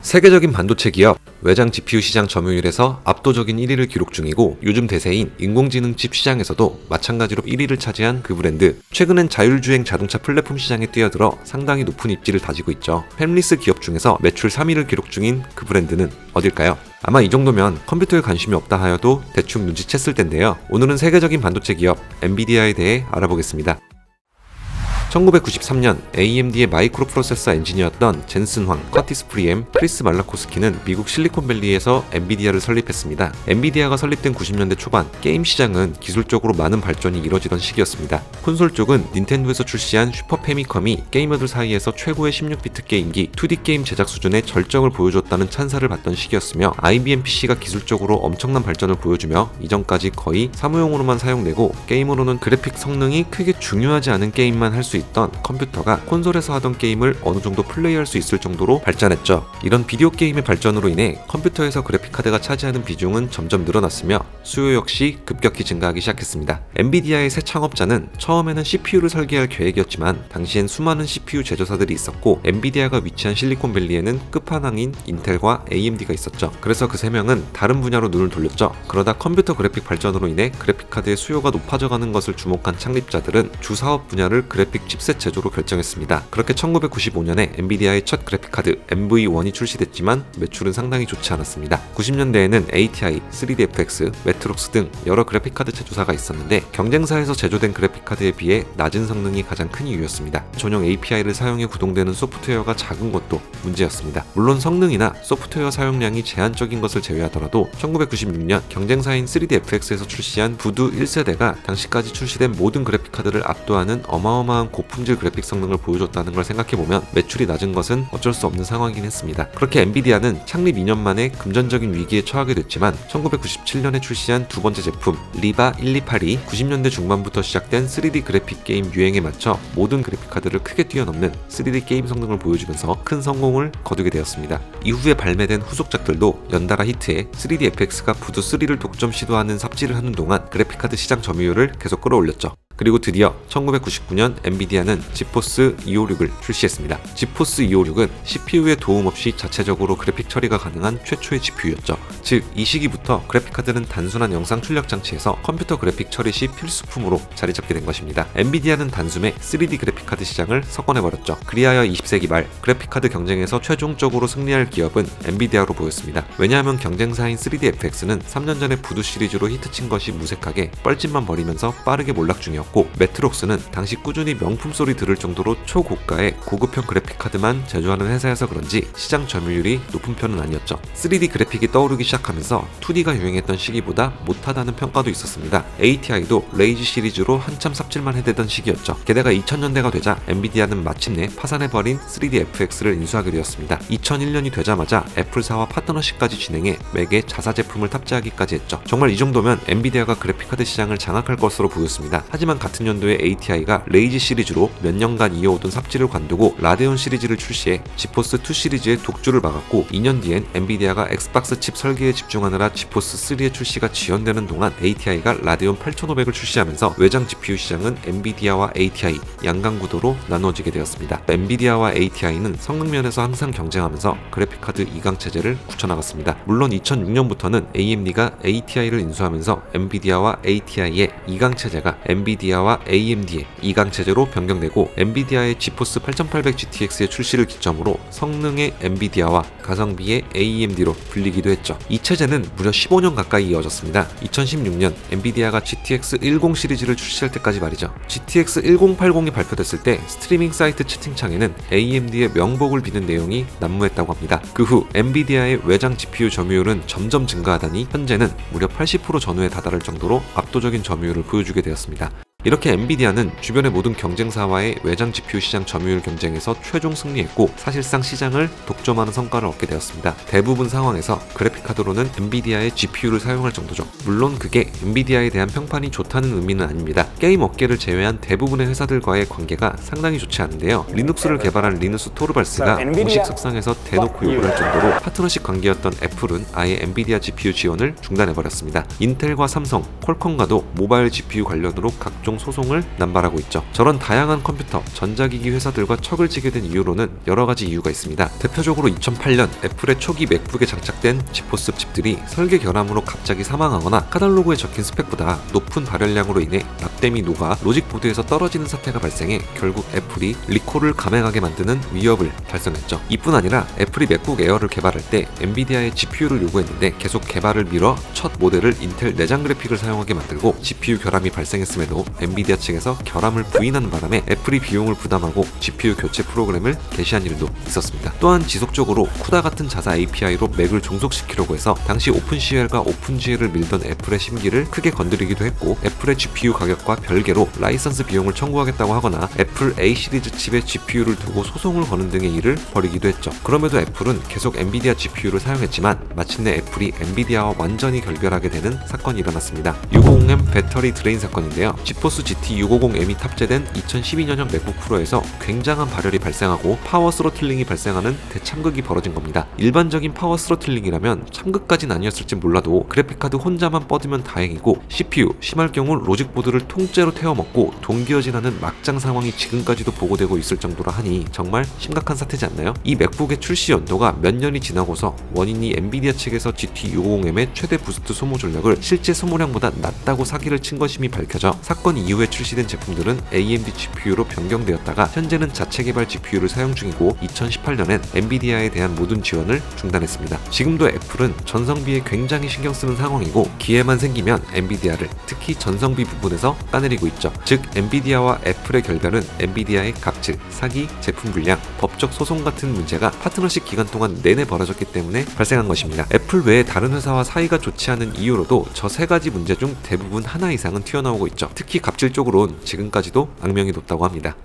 세계적인 반도체 기업, 외장 GPU 시장 점유율에서 압도적인 1위를 기록 중이고 요즘 대세인 인공지능 칩 시장에서도 마찬가지로 1위를 차지한 그 브랜드. 최근엔 자율주행 자동차 플랫폼 시장에 뛰어들어 상당히 높은 입지를 다지고 있죠. 팹리스 기업 중에서 매출 3위를 기록 중인 그 브랜드는 어딜까요? 아마 이 정도면 컴퓨터에 관심이 없다 하여도 대충 눈치챘을 텐데요. 오늘은 세계적인 반도체 기업 엔비디아에 대해 알아보겠습니다. 1993년 AMD의 마이크로 프로세서 엔지니어였던 젠슨 황, 커티스 프리엠, 크리스 말라코스키는 미국 실리콘밸리에서 엔비디아를 설립했습니다. 엔비디아가 설립된 90년대 초반, 게임 시장은 기술적으로 많은 발전이 이뤄지던 시기였습니다. 콘솔 쪽은 닌텐도에서 출시한 슈퍼 패미컴이 게이머들 사이에서 최고의 16비트 게임기, 2D 게임 제작 수준의 절정을 보여줬다는 찬사를 받던 시기였으며 IBM PC가 기술적으로 엄청난 발전을 보여주며 이전까지 거의 사무용으로만 사용되고 게임으로는 그래픽 성능이 크게 중요하지 않은 게임만 할 수 있던 컴퓨터가 콘솔에서 하던 게임을 어느 정도 플레이할 수 있을 정도로 발전했죠. 이런 비디오 게임의 발전으로 인해 컴퓨터에서 그래픽카드가 차지하는 비중은 점점 늘어났으며 수요 역시 급격히 증가하기 시작했습니다. 엔비디아의 새 창업자는 처음에는 CPU를 설계할 계획이었지만 당시엔 수많은 CPU 제조사들이 있었고 엔비디아가 위치한 실리콘밸리에는 끝판왕인 인텔과 AMD가 있었죠. 그래서 그 세 명은 다른 분야로 눈을 돌렸죠. 그러다 컴퓨터 그래픽 발전으로 인해 그래픽카드의 수요가 높아져가는 것을 주목한 창립자들은 주사업 분야를 그래픽 칩셋 제조로 결정했습니다. 그렇게 1995년에 엔비디아의 첫 그래픽카드 MV1이 출시됐지만 매출은 상당히 좋지 않았습니다. 90년대에는 ATI, 3DFX, 매트록스 등 여러 그래픽카드 제조사가 있었는데 경쟁사에서 제조된 그래픽카드에 비해 낮은 성능이 가장 큰 이유였습니다. 전용 API를 사용해 구동되는 소프트웨어가 작은 것도 문제였습니다. 물론 성능이나 소프트웨어 사용량이 제한적인 것을 제외하더라도 1996년 경쟁사인 3DFX에서 출시한 부두 1세대가 당시까지 출시된 모든 그래픽카드를 압도하는 어마어마한 고품질 그래픽 성능을 보여줬다는 걸 생각해보면 매출이 낮은 것은 어쩔 수 없는 상황이긴 했습니다. 그렇게 엔비디아는 창립 2년 만에 금전적인 위기에 처하게 됐지만 1997년에 출시한 두 번째 제품 리바 1282, 90년대 중반부터 시작된 3D 그래픽 게임 유행에 맞춰 모든 그래픽카드를 크게 뛰어넘는 3D 게임 성능을 보여주면서 큰 성공을 거두게 되었습니다. 이후에 발매된 후속작들도 연달아 히트해 3DFX가 부두 3를 독점 시도하는 삽질을 하는 동안 그래픽카드 시장 점유율을 계속 끌어올렸죠. 그리고 드디어 1999년 엔비디아는 지포스 256을 출시했습니다. 지포스 256은 CPU의 도움 없이 자체적으로 그래픽 처리가 가능한 최초의 GPU였죠. 즉, 이 시기부터 그래픽카드는 단순한 영상 출력 장치에서 컴퓨터 그래픽 처리 시 필수품으로 자리 잡게 된 것입니다. 엔비디아는 단숨에 3D 그래픽카드 시장을 석권해버렸죠. 그리하여 20세기 말 그래픽카드 경쟁에서 최종적으로 승리할 기업은 엔비디아로 보였습니다. 왜냐하면 경쟁사인 3DFX는 3년 전에 부두 시리즈로 히트친 것이 무색하게 뻘짓만 벌이면서 빠르게 몰락 중이었고 매트록스는 당시 꾸준히 명품 소리 들을 정도로 초고가의 고급형 그래픽카드만 제조하는 회사여서 그런지 시장 점유율이 높은 편은 아니었죠. 3D 그래픽이 떠오르기 시작하면서 2D가 유행했던 시기보다 못하다는 평가도 있었습니다. ATI도 레이지 시리즈로 한참 삽질만 해대던 시기였죠. 게다가 2000년대가 되자 엔비디아는 마침내 파산해버린 3DFX를 인수하게 되었습니다. 2001년이 되자마자 애플사와 파트너십까지 진행해 맥에 자사 제품을 탑재하기까지 했죠. 정말 이 정도면 엔비디아가 그래픽카드 시장을 장악할 것으로 보였습니다. 하지만 같은 연도에 ATI가 레이지 시리즈로 몇 년간 이어오던 삽질을 관두고 라데온 시리즈를 출시해 지포스 2 시리즈의 독주를 막았고 2년 뒤엔 엔비디아가 엑스박스 칩 설계에 집중하느라 지포스 3의 출시가 지연되는 동안 ATI가 라데온 8500을 출시하면서 외장 GPU 시장은 엔비디아와 ATI 양강구도로 나누어지게 되었습니다. 엔비디아와 ATI는 성능 면에서 항상 경쟁하면서 그래픽카드 2강 체제를 굳혀나갔습니다. 물론 2006년부터는 AMD가 ATI를 인수하면서 엔비디아와 ATI의 2강 체제가 엔비디아와 AMD의 2강 체제로 변경되고 엔비디아의 지포스 8800 GTX의 출시를 기점으로 성능의 엔비디아와 가성비의 AMD로 불리기도 했죠. 이 체제는 무려 15년 가까이 이어졌습니다. 2016년 엔비디아가 GTX 10 시리즈를 출시할 때까지 말이죠. GTX 1080이 발표됐을 때 스트리밍 사이트 채팅창에는 AMD의 명복을 비는 내용이 난무했다고 합니다. 그 후 엔비디아의 외장 GPU 점유율은 점점 증가하다니 현재는 무려 80% 전후에 다다를 정도로 압도적인 점유율을 보여주게 되었습니다. 이렇게 엔비디아는 주변의 모든 경쟁사와의 외장 GPU 시장 점유율 경쟁에서 최종 승리했고 사실상 시장을 독점하는 성과를 얻게 되었습니다. 대부분 상황에서 그래픽카드로는 엔비디아의 GPU를 사용할 정도죠. 물론 그게 엔비디아에 대한 평판이 좋다는 의미는 아닙니다. 게임 업계를 제외한 대부분의 회사들과의 관계가 상당히 좋지 않은데요. 리눅스를 개발한 리누스 토르발스가 공식 석상에서 대놓고 욕을 할 정도로 파트너십 관계였던 애플은 아예 엔비디아 GPU 지원을 중단해버렸습니다. 인텔과 삼성, 퀄컴과도 모바일 GPU 관련으로 각종 각종 소송을 남발하고 있죠. 저런 다양한 컴퓨터, 전자기기 회사들과 척을 지게 된 이유로는 여러 가지 이유가 있습니다. 대표적으로 2008년 애플의 초기 맥북에 장착된 지포스 칩들이 설계 결함으로 갑자기 사망하거나 카탈로그에 적힌 스펙보다 높은 발열량으로 인해 납땜이 녹아 로직보드에서 떨어지는 사태가 발생해 결국 애플이 리콜을 감행하게 만드는 위협을 달성했죠. 이뿐 아니라 애플이 맥북 에어를 개발할 때 엔비디아의 GPU를 요구했는데 계속 개발을 미뤄 첫 모델을 인텔 내장 그래픽을 사용하게 만들고 GPU 결함이 발생했음에도 엔비디아 측에서 결함을 부인하는 바람에 애플이 비용을 부담하고 GPU 교체 프로그램을 게시한 일도 있었습니다. 또한 지속적으로 쿠다 같은 자사 API로 맥을 종속시키려고 해서 당시 오픈CL과 오픈GL을 밀던 애플의 심기를 크게 건드리기도 했고 애플의 GPU 가격과 별개로 라이선스 비용을 청구하겠다고 하거나 애플 A 시리즈 칩에 GPU를 두고 소송을 거는 등의 일을 벌이기도 했죠. 그럼에도 애플은 계속 엔비디아 GPU를 사용했지만 마침내 애플이 엔비디아와 완전히 결별하게 되는 사건이 일어났습니다. 650M 배터리 드레인 사건인데요. 지포스 GT 650M이 탑재된 2012년형 맥북 프로에서 굉장한 발열이 발생하고 파워 스로틀링이 발생하는 대참극이 벌어진 겁니다. 일반적인 파워 스로틀링이라면 참극까진 아니었을지 몰라도 그래픽카드 혼자만 뻗으면 다행이고 CPU, 심할 경우 로직보드를 통째로 태워먹고 동기어진하는 막장 상황이 지금까지도 보고되고 있을 정도라 하니 정말 심각한 사태지 않나요? 이 맥북의 출시 연도가 몇 년이 지나고서 원인이 엔비디아 측에서 GT650M의 최대 부스트 소모 전력을 실제 소모량보다 낮다고 사기를 친 것임이 밝혀져 사건 이후에 출시된 제품들은 AMD GPU로 변경되었다가 현재는 자체 개발 GPU를 사용 중이고 2018년엔 엔비디아에 대한 모든 지원을 중단했습니다. 지금도 애플은 전성비에 굉장히 신경 쓰는 상황이고 기회만 생기면 엔비디아를 특히 전성비 부분에서 까내리고 있죠. 즉 엔비디아와 애플의 결별은 엔비디아의 갑질, 사기, 제품 불량, 법적 소송 같은 문제가 파트너십 기간 동안 내내 벌어졌기 때문에 발생한 것입니다. 애플 외에 다른 회사와 사이가 좋지 않은 이유로도 저 세 가지 문제 중 대부분 하나 이상은 튀어나오고 있죠. 특히 갑질 쪽으론 지금까지도 악명이 높다고 합니다.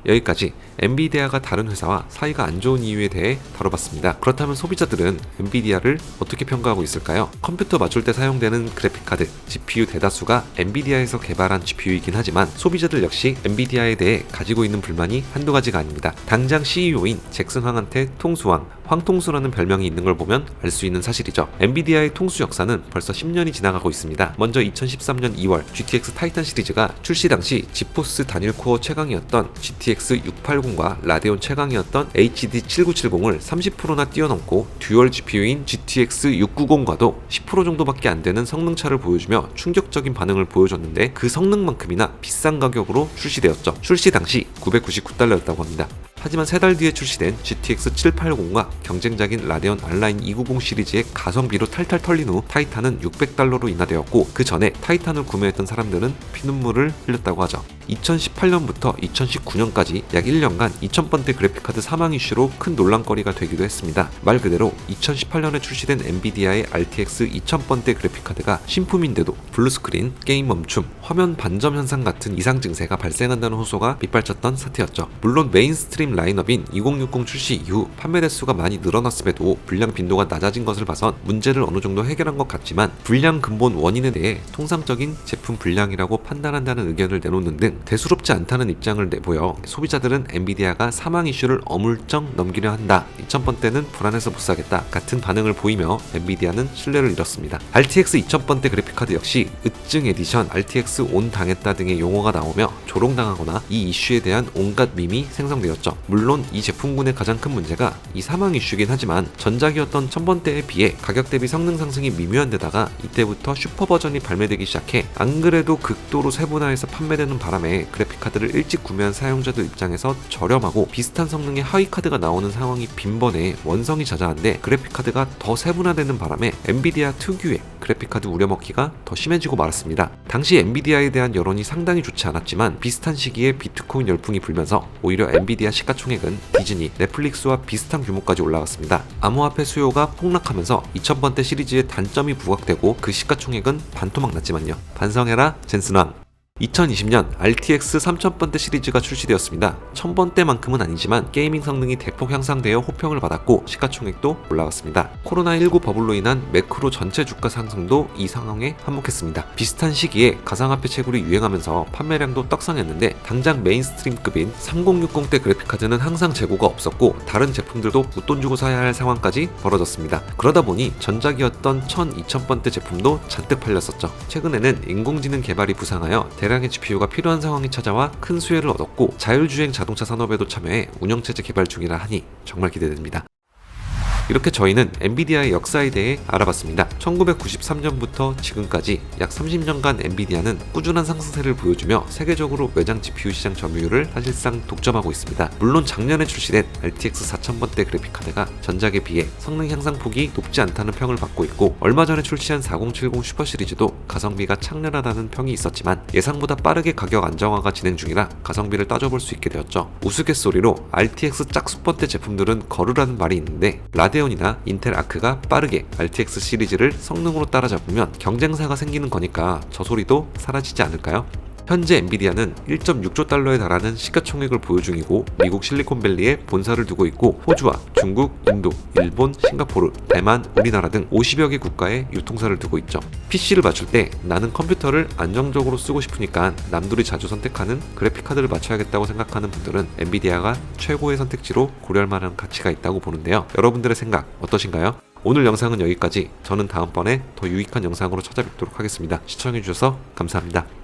여기까지 엔비디아가 다른 회사와 사이가 안 좋은 이유에 대해 다뤄봤습니다. 그렇다면 소비자들은 엔비디아를 어떻게 평가하고 있을까요? 컴퓨터 맞출 때 사용되는 그래픽카드, GPU 대다수가 엔비디아에서 개발한 GPU이긴 하지만 소비자들 역시 엔비디아에 대해 가지고 있는 불만이 한두 가지가 아닙니다. 당장 CEO인 잭슨 황한테 통수왕, 황통수라는 별명이 있는 걸 보면 알 수 있는 사실이죠. 엔비디아의 통수 역사는 벌써 10년이 지나가고 있습니다. 먼저 2013년 2월 GTX 타이탄 시리즈가 출시 당시 지포스 단일 코어 최강이었던 GTX 680과 라데온 최강이었던 HD 7970을 30%나 뛰어넘고 듀얼 GPU인 GTX 690과도 10% 정도밖에 안 되는 성능 차를 보여주며 충격적인 반응을 보여줬는데 그 성능만큼이나 비싼 가격으로 출시되었죠. 출시 당시 $999였다고 합니다. 하지만 3달 뒤에 출시된 GTX 780과 경쟁작인 라데온 R9 290 시리즈의 가성비로 탈탈 털린 후 타이탄은 $600로 인하되었고 그 전에 타이탄을 구매했던 사람들은 피눈물을 흘렸다고 하죠. 2018년부터 2019년까지 약 1년간 2000번대 그래픽카드 사망 이슈로 큰 논란거리가 되기도 했습니다. 말 그대로 2018년에 출시된 엔비디아의 RTX 2000번대 그래픽카드가 신품인데도 블루스크린, 게임 멈춤, 화면 반점 현상 같은 이상 증세가 발생한다는 호소가 빗발쳤던 사태였죠. 물론 메인스트림 라인업인 2060 출시 이후 판매 대수가 많이 늘어났음에도 불량 빈도가 낮아진 것을 봐선 문제를 어느 정도 해결한 것 같지만 불량 근본 원인에 대해 통상적인 제품 불량이라고 판단한다는 의견을 내놓는 등 대수롭지 않다는 입장을 내보여 소비자들은 엔비디아가 사망 이슈를 어물쩍 넘기려 한다, 2000번대는 불안해서 못 사겠다 같은 반응을 보이며 엔비디아는 신뢰를 잃었습니다. RTX 2000번대 그래픽카드 역시 으증 에디션, RTX 온 당했다 등의 용어가 나오며 조롱당하거나 이 이슈에 대한 온갖 밈이 생성되었죠. 물론 이 제품군의 가장 큰 문제가 이 사망 이슈긴 하지만 전작이었던 1000번대에 비해 가격 대비 성능 상승이 미묘한 데다가 이때부터 슈퍼 버전이 발매되기 시작해 안 그래도 극도로 세분화해서 판매되는 바람에 그래픽카드를 일찍 구매한 사용자들 입장에서 저렴하고 비슷한 성능의 하위 카드가 나오는 상황이 빈번해 원성이 자자한데 그래픽카드가 더 세분화되는 바람에 엔비디아 특유의 그래픽카드 우려먹기가 더 심해지고 말았습니다. 당시 엔비디아에 대한 여론이 상당히 좋지 않았지만 비슷한 시기에 비트코인 열풍이 불면서 오히려 엔비디아 시가총액은 디즈니, 넷플릭스와 비슷한 규모까지 올라갔습니다. 암호화폐 수요가 폭락하면서 2000번대 시리즈의 단점이 부각되고 그 시가총액은 반토막 났지만요. 반성해라 젠슨왕. 2020년 RTX 3000번대 시리즈가 출시되었습니다. 1000번대만큼은 아니지만 게이밍 성능이 대폭 향상되어 호평을 받았고 시가총액도 올라갔습니다. 코로나19 버블로 인한 매크로 전체 주가 상승도 이 상황에 한몫했습니다. 비슷한 시기에 가상화폐 채굴이 유행하면서 판매량도 떡상했는데 당장 메인스트림급인 3060대 그래픽카드는 항상 재고가 없었고 다른 제품들도 웃돈 주고 사야 할 상황까지 벌어졌습니다. 그러다 보니 전작이었던 1000, 2000번대 제품도 잔뜩 팔렸었죠. 최근에는 인공지능 개발이 부상하여 대량의 GPU가 필요한 상황이 찾아와 큰 수혜를 얻었고 자율주행 자동차 산업에도 참여해 운영체제 개발 중이라 하니 정말 기대됩니다. 이렇게 저희는 엔비디아의 역사에 대해 알아봤습니다. 1993년부터 지금까지 약 30년간 엔비디아는 꾸준한 상승세를 보여주며 세계적으로 외장 GPU 시장 점유율을 사실상 독점하고 있습니다. 물론 작년에 출시된 RTX 4000번대 그래픽카드가 전작에 비해 성능 향상폭이 높지 않다는 평을 받고 있고 얼마 전에 출시한 4070 슈퍼 시리즈도 가성비가 창렬하다는 평이 있었지만 예상보다 빠르게 가격 안정화가 진행 중이라 가성비를 따져볼 수 있게 되었죠. 우스갯소리로 RTX 짝수번대 제품들은 거르라는 말이 있는데 라데온이나 인텔 아크가 빠르게 RTX 시리즈를 성능으로 따라잡으면 경쟁사가 생기는 거니까 저 소리도 사라지지 않을까요? 현재 엔비디아는 1.6조 달러에 달하는 시가총액을 보유 중이고 미국 실리콘밸리에 본사를 두고 있고 호주와 중국, 인도, 일본, 싱가포르, 대만, 우리나라 등 50여 개 국가에 유통사를 두고 있죠. PC를 맞출 때 나는 컴퓨터를 안정적으로 쓰고 싶으니까 남들이 자주 선택하는 그래픽카드를 맞춰야겠다고 생각하는 분들은 엔비디아가 최고의 선택지로 고려할 만한 가치가 있다고 보는데요. 여러분들의 생각 어떠신가요? 오늘 영상은 여기까지. 저는 다음번에 더 유익한 영상으로 찾아뵙도록 하겠습니다. 시청해주셔서 감사합니다.